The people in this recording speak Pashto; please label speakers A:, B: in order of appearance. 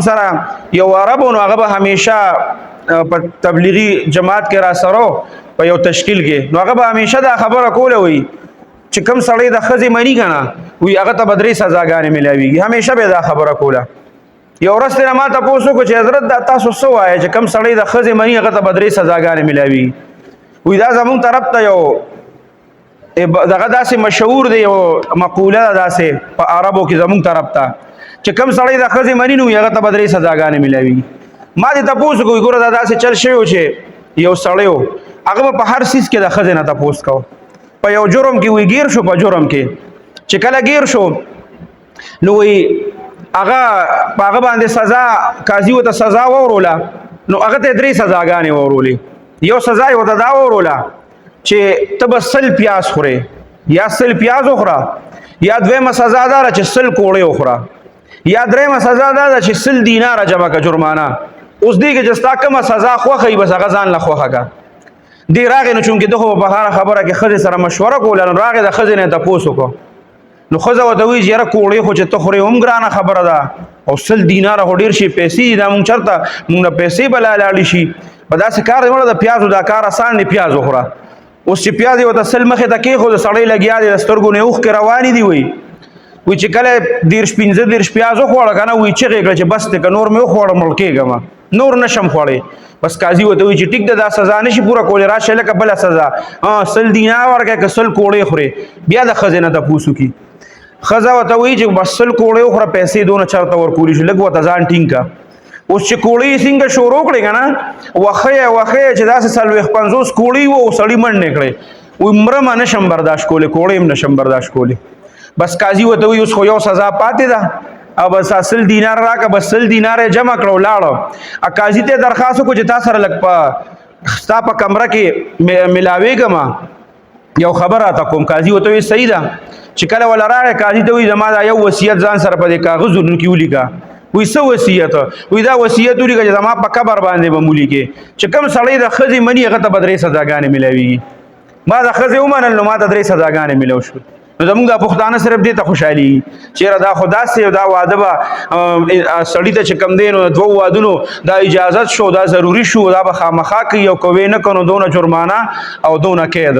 A: سره یو عربو نو هغه به همیشه په تبلیغي جماعت کې را سره په یو تشکیل کې نو هغه به همیشه دا خبره کوله وي چې کم سړی د ښځې مني که نه وي هغه ته به 3 سزاګانې میلاویږي همیشه به دا خبره کوله یو ورځ ترې ما تپوس وکړو چې حضرت دا تاسو څه وایئ چې کم سړی د ښځې مني هغه ته به 3 سزاګانې میلاویږي وي دا زمونږ طرف ته یو دغه داسې مشهور دی یو مقوله ده داسې په عربو کې زمونږ طرف ته چې کم سړی د ښځې مني نو هغه ته به 3 سزاګانې میلاویږي ما دې تپوس وکړو ګوره دا داسې چل شوی و چې یو سړی و هغه به په هر څیز کې د ښځې نه تپوس کوه په یو جرم کې وی ګیر شو په جرم کې چې کله ګیر شو نو وی هغه په هغه باندې سزا قاضي ورته سزا ووروله نو هغه ته 3 سزاګانې وورولې یو سزا یې ورته دا ووروله چې ته به 100 پیاز خورې یا 100 پیاز وخوره یا دویمه سزا دا ده چې 100 کوړې وخوره یا دریمه سزا دا ده چې 100 دیناره جمع کړه جرمانه اوس دې کې چې ستا کومه سزا خوښه وي بس هغه ځان له خوښه کړه دې راغې نو چونکې ده خو په هره خبره کې ښځې سره مشوره کوله نو راغې د ښځې نه یې تپوس وکړو نو ښځه ورته وایي چې یاره کوړې خو چې ته خورې هم ګرانه خبره ده او 100 دیناره خو ډېر شي پیسې دي دا مونږ چېرته مونږ نه پیسې به لاړې شي په داسې کار دی مړه د پیازو دا کار اسان دی پیاز وخوره اوس چې پیاز یې ورته 100 مخې ته کېښود سړی لګیا دی د سترګو نه اوښکې روانې دي وایي وی چې کله 15 پیاز وخوړه که نه وی چغې کړه چې بس دی که نور مې وخوړه مړ کېږم نور نشم خوړی بس قاضي ورته وایي چې ټیک ده دا سزا نشي پوره کولی راشه لکه بله سزا 100 دینار ورکړئ که 100 کوړې خورې بیا د ښځې نه تپوس وکړي ښځه ورته وایي چې بس 100 کوړې وخوره پیسې دونه چېرته ورکولی شو لږ ورته ځان ټینګ کړه اوس چې کوړې یې څنګه شروع کړې که نه وښه یې چې داسې 40-50 کوړې وه او سړي منډې کړې وایي مړه ما نشم برداشت کولی کوړې هم نشم برداشت کولی بس قاضي ورته وایي اوس خو یو سزا پاتې ده او بس 100 دینار راکړه بس 100 دینار یې جمع کړه ولاړه قاضي ته درخواست وکړو چې تا سره لږ په ستا په کمره کې میلاوېږم یو خبر راته کوم قاضي ورته وایي صحیح ده چې کله وله راغی قاضي ته وایي زما دا یو وصیت ځان سره په دې کاغذونو کې ولیکه وایي څه وصیت وایي دا وصیت ولیکه چې زما په قبر باندې به م ولیکې چې کوم سړی د ښځې مني هغه ته به 3 سزاګانې میلاویږي ما د ښځې ومنل نو ما ته 3 سزاګانې میلاو شول نو زمونږ دا پښتانه صرف دې ته خوشحالي چېرې دا خو داسې دا واده به سړي ته چې کوم دی نو د 2 وادونو دا اجازت شو دا ضروري شو دا به خامخا کوي او که ویې نه کړو دونه جرمانه او دونه قید